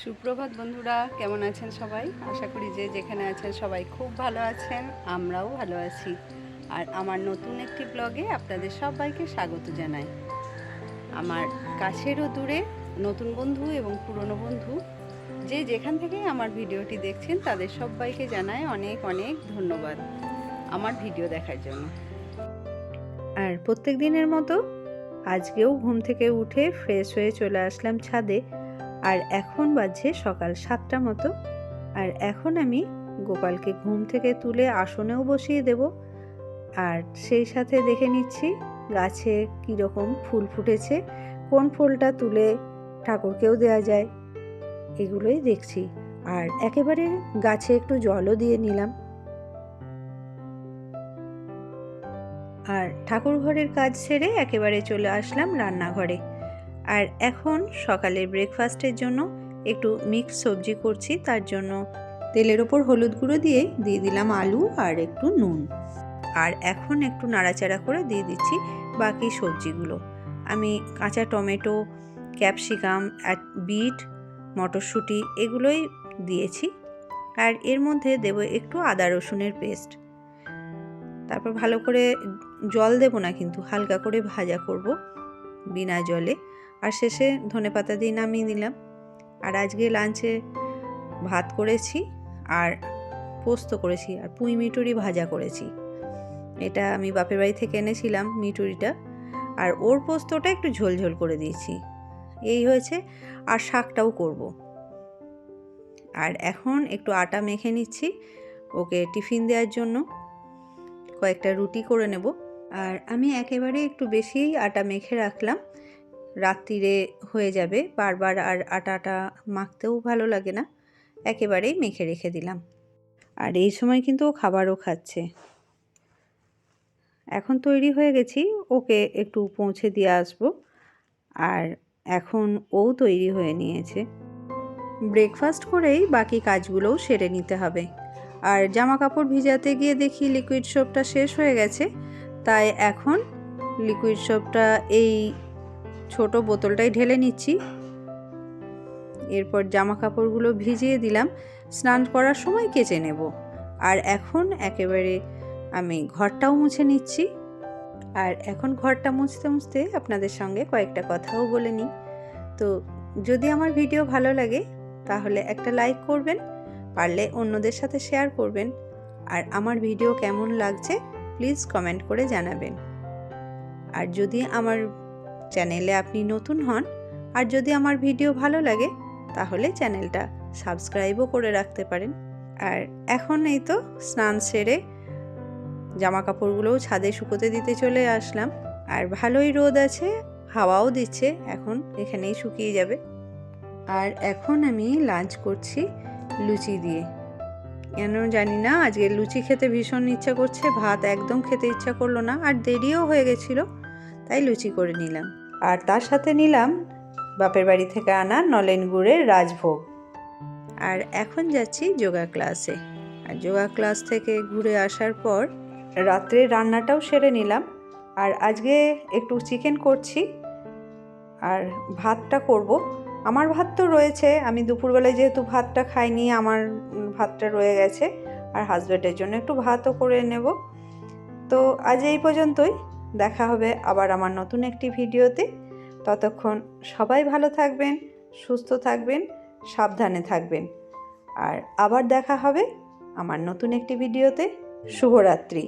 সুপ্রভাত বন্ধুরা, কেমন আছেন সবাই? আশা করি যে যেখানে আছেন সবাই খুব ভালো আছেন, আমরাও ভালো আছি। আর আমার নতুন একটি ব্লগে আপনাদের সবাইকে স্বাগত জানাই। আমার কাছেরও দূরে নতুন বন্ধু এবং পুরনো বন্ধু যে যেখান থেকে আমার ভিডিওটি দেখছেন তাদের সবাইকে জানাই অনেক অনেক ধন্যবাদ আমার ভিডিও দেখার জন্য। আর প্রত্যেক দিনের মতো আজকেও ঘুম থেকে উঠে ফ্রেশ হয়ে চলে আসলাম ছাদে। আর এখন বাজছে সকাল 7টা মতো। আর এখন আমি গোপালকে ঘুম থেকে তুলে আসনেও বসিয়ে দেব। আর সেই সাথে দেখে নিচ্ছি গাছে কীরকম ফুল ফুটেছে, কোন ফুলটা তুলে ঠাকুরকেও দেওয়া যায়, এগুলোই দেখছি। আর একেবারে গাছে একটু জলও দিয়ে নিলাম। আর ঠাকুর ঘরের কাজ সেরে একেবারে চলে আসলাম রান্নাঘরে। আর এখন সকালের ব্রেকফাস্টের জন্য একটু মিক্স সবজি করছি। তার জন্য তেলের ওপর হলুদ গুঁড়ো দিয়ে দিলাম আলু আর একটু নুন। আর এখন একটু নাড়াচাড়া করে দিয়ে দিচ্ছি বাকি সবজিগুলো। আমি কাঁচা টমেটো, ক্যাপসিকাম, বিট, মটরশুঁটি এগুলোই দিয়েছি। আর এর মধ্যে দেব একটু আদা রসুনের পেস্ট। তারপর ভালো করে জল দেব না, কিন্তু হালকা করে ভাজা করব বিনা জলে। আর শেষে ধনেপাতা দিয়ে নামিয়ে দিলাম। আর আজকে লাঞ্চে ভাত করেছি আর পোস্ত করেছি আর পুঁই মিটুরি ভাজা করেছি। এটা আমি বাপের বাড়ি থেকে এনেছিলাম মিটুরিটা, আর ওর পোস্তটা একটু ঝোলঝোল করে দিয়েছি, এই হয়েছে। আর শাকটাও করব। আর এখন একটু আটা মেখে নিচ্ছি ওকে টিফিন দেওয়ার জন্য। কয়েকটা রুটি করে নেব। আর আমি একেবারে একটু বেশিই আটা মেখে রাখলাম, রাত্রিরে হয়ে যাবে। বারবার আর আটাটা মাখতেও ভালো লাগে না, একেবারেই মেখে রেখে দিলাম। আর এই সময় কিন্তু ও খাবারও খাচ্ছে। এখন তৈরি হয়ে গেছি, ওকে একটু পৌঁছে দিয়ে আসবো। আর এখন ও তৈরি হয়ে নিয়েছে। ব্রেকফাস্ট করেই বাকি কাজগুলোও সেরে নিতে হবে। আর জামা কাপড় ভিজাতে গিয়ে দেখি লিকুইড সোপটা শেষ হয়ে গেছে, তাই এখন লিকুইড সোপটা এই ছোট বোতলটাই ঢেলে নিচ্ছি। এরপর জামা কাপড়গুলো ভিজিয়ে দিলাম, স্নান করার সময় কেচে নেব। আর এখন একেবারে আমি ঘরটাও মুছে নিচ্ছি। আর এখন ঘরটা মুছতে মুছতে আপনাদের সঙ্গে কয়েকটা কথাও বলে নিই। তো যদি আমার ভিডিও ভালো লাগে তাহলে একটা লাইক করবেন, পারলে অন্যদের সাথে শেয়ার করবেন। আর আমার ভিডিও কেমন লাগছে প্লিজ কমেন্ট করে জানাবেন। আর যদি আমার চ্যানেলে আপনি নতুন হন আর যদি আমার ভিডিও ভালো লাগে তাহলে চ্যানেলটা সাবস্ক্রাইবও করে রাখতে পারেন। আর এখন এই তো স্নান সেরে জামা কাপড়গুলোও ছাদে শুকোতে দিতে চলে আসলাম। আর ভালোই রোদ আছে, হাওয়াও দিচ্ছে, এখন এখানেই শুকিয়ে যাবে। আর এখন আমি লাঞ্চ করছি লুচি দিয়ে। কেন জানি না আজকে লুচি খেতে ভীষণ ইচ্ছা করছে, ভাত একদম খেতে ইচ্ছা করলো না। আর দেরিও হয়ে গেছিলো, তাই লুচি করে নিলাম। আর তার সাথে নিলাম বাপের বাড়ি থেকে আনা নলেন গুড়ের রাজভোগ। আর এখন যাচ্ছি যোগা ক্লাসে। আর যোগা ক্লাস থেকে ঘুরে আসার পর রাত্রে রান্নাটাও সেরে নিলাম। আর আজকে একটু চিকেন করছি আর ভাতটা করব। আমার ভাত তো রয়েছে, আমি দুপুরবেলায় যেহেতু ভাতটা খাইনি, আমার ভাতটা রয়ে গেছে। আর হাজব্যান্ডের জন্য একটু ভাতও করে নেব। তো আজ এই পর্যন্তই, দেখা হবে আবার আমার নতুন একটি ভিডিওতে। ততক্ষণ সবাই ভালো থাকবেন, সুস্থ থাকবেন, সাবধানে থাকবেন। আর আবার দেখা হবে আমার নতুন একটি ভিডিওতে। শুভরাত্রি।